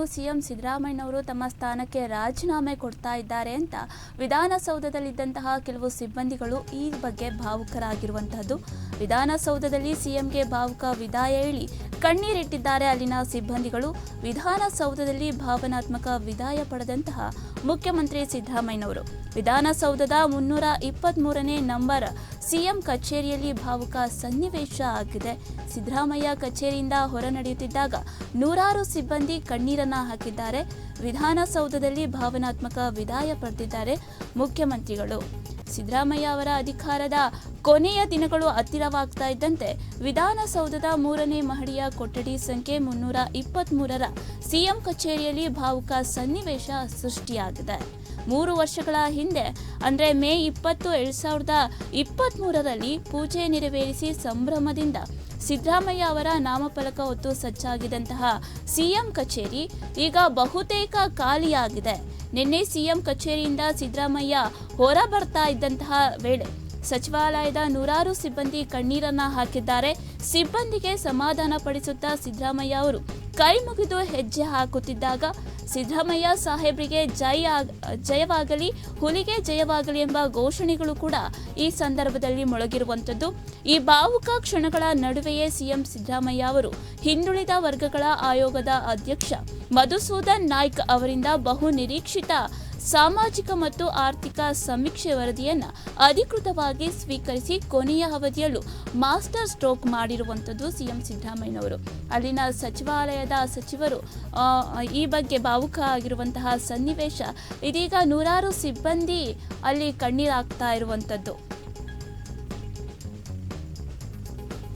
ಇನ್ನು ಸಿಎಂ ಸಿದ್ದರಾಮಯ್ಯನವರು ತಮ್ಮ ಸ್ಥಾನಕ್ಕೆ ರಾಜೀನಾಮೆ ಕೊಡ್ತಾ ಇದ್ದಾರೆ ಅಂತ ವಿಧಾನಸೌಧದಲ್ಲಿದ್ದಂತಹ ಕೆಲವು ಸಿಬ್ಬಂದಿಗಳು ಈ ಬಗ್ಗೆ ಭಾವುಕರಾಗಿರುವಂತಹದ್ದು. ವಿಧಾನಸೌಧದಲ್ಲಿ ಸಿಎಂಗೆ ಭಾವುಕ ವಿದಾಯ ಹೇಳಿ ಕಣ್ಣೀರಿಟ್ಟಿದ್ದಾರೆ ಅಲ್ಲಿನ ಸಿಬ್ಬಂದಿಗಳು. ವಿಧಾನಸೌಧದಲ್ಲಿ ಭಾವನಾತ್ಮಕ ವಿದಾಯ ಪಡೆದಂತಹ ಮುಖ್ಯಮಂತ್ರಿ ಸಿದ್ದರಾಮಯ್ಯನವರು ವಿಧಾನಸೌಧದ 323ನೇ ನಂಬರ್ ಸಿಎಂ ಕಚೇರಿಯಲ್ಲಿ ಭಾವುಕ ಸನ್ನಿವೇಶ ಆಗಿದೆ. ಸಿದ್ದರಾಮಯ್ಯ ಕಚೇರಿಯಿಂದ ಹೊರ ನಡೆಯುತ್ತಿದ್ದಾಗ ನೂರಾರು ಸಿಬ್ಬಂದಿ ಕಣ್ಣೀರನ್ನ ಹಾಕಿದ್ದಾರೆ. ವಿಧಾನಸೌಧದಲ್ಲಿ ಭಾವನಾತ್ಮಕ ವಿದಾಯ ಪಡೆದಿದ್ದಾರೆ ಮುಖ್ಯಮಂತ್ರಿಗಳು. ಸಿದ್ದರಾಮಯ್ಯ ಅವರ ಅಧಿಕಾರದ ಕೊನೆಯ ದಿನಗಳು ಹತ್ತಿರವಾಗ್ತಾ ಇದ್ದಂತೆ ವಿಧಾನಸೌಧದ 3ನೇ ಮಹಡಿಯ ಕೊಠಡಿ ಸಂಖ್ಯೆ 323ರ ಸಿಎಂ ಕಚೇರಿಯಲ್ಲಿ ಭಾವುಕ ಸನ್ನಿವೇಶ ಸೃಷ್ಟಿಯಾಗಿದೆ. 3 ವರ್ಷಗಳ ಹಿಂದೆ ಅಂದರೆ ಮೇ 20, 2023ರಲ್ಲಿ ಪೂಜೆ ನೆರವೇರಿಸಿ ಸಂಭ್ರಮದಿಂದ ಸಿದ್ದರಾಮಯ್ಯ ಅವರ ನಾಮಫಲಕ ಹೊತ್ತು ಸಜ್ಜಾಗಿದ್ದಂತಹ ಸಿಎಂ ಕಚೇರಿ ಈಗ ಬಹುತೇಕ ಖಾಲಿಯಾಗಿದೆ. ನಿನ್ನೆ ಸಿಎಂ ಕಚೇರಿಯಿಂದ ಸಿದ್ದರಾಮಯ್ಯ ಹೊರ ಬರ್ತಾ ಇದ್ದಂತಹ ವೇಳೆ ಸಚಿವಾಲಯದ ನೂರಾರು ಸಿಬ್ಬಂದಿ ಕಣ್ಣೀರನ್ನ ಹಾಕಿದ್ದಾರೆ. ಸಿಬ್ಬಂದಿಗೆ ಸಮಾಧಾನ ಪಡಿಸುತ್ತಾ ಸಿದ್ದರಾಮಯ್ಯ ಅವರು ಕೈ ಮುಗಿದು ಹೆಜ್ಜೆ ಹಾಕುತ್ತಿದ್ದಾಗ ಸಿದ್ದರಾಮಯ್ಯ ಸಾಹೇಬ್ರಿಗೆ ಜಯವಾಗಲಿ, ಹುಲಿಗೆ ಜಯವಾಗಲಿ ಎಂಬ ಘೋಷಣೆಗಳು ಕೂಡ ಈ ಸಂದರ್ಭದಲ್ಲಿ ಮೊಳಗಿರುವಂಥದ್ದು. ಈ ಭಾವುಕ ಕ್ಷಣಗಳ ನಡುವೆಯೇ ಸಿಎಂ ಸಿದ್ದರಾಮಯ್ಯ ಅವರು ಹಿಂದುಳಿದ ವರ್ಗಗಳ ಆಯೋಗದ ಅಧ್ಯಕ್ಷ ಮಧುಸೂದನ್ ನಾಯ್ಕ್ ಅವರಿಂದ ಬಹು ನಿರೀಕ್ಷಿತ ಸಾಮಾಜಿಕ ಮತ್ತು ಆರ್ಥಿಕ ಸಮೀಕ್ಷೆ ವರದಿಯನ್ನು ಅಧಿಕೃತವಾಗಿ ಸ್ವೀಕರಿಸಿ ಕೊನೆಯ ಅವಧಿಯಲ್ಲೂ ಮಾಸ್ಟರ್ ಸ್ಟ್ರೋಕ್ ಮಾಡಿರುವಂಥದ್ದು ಸಿಎಂ ಸಿದ್ದರಾಮಯ್ಯನವರು. ಅಲ್ಲಿನ ಸಚಿವಾಲಯದ ಸಚಿವರು ಈ ಬಗ್ಗೆ ಭಾವುಕ ಆಗಿರುವಂತಹ ಸನ್ನಿವೇಶ ಇದೀಗ ನೂರಾರು ಸಿಬ್ಬಂದಿ ಅಲ್ಲಿ ಕಣ್ಣೀರಾಗ್ತಾ ಇರುವಂಥದ್ದು.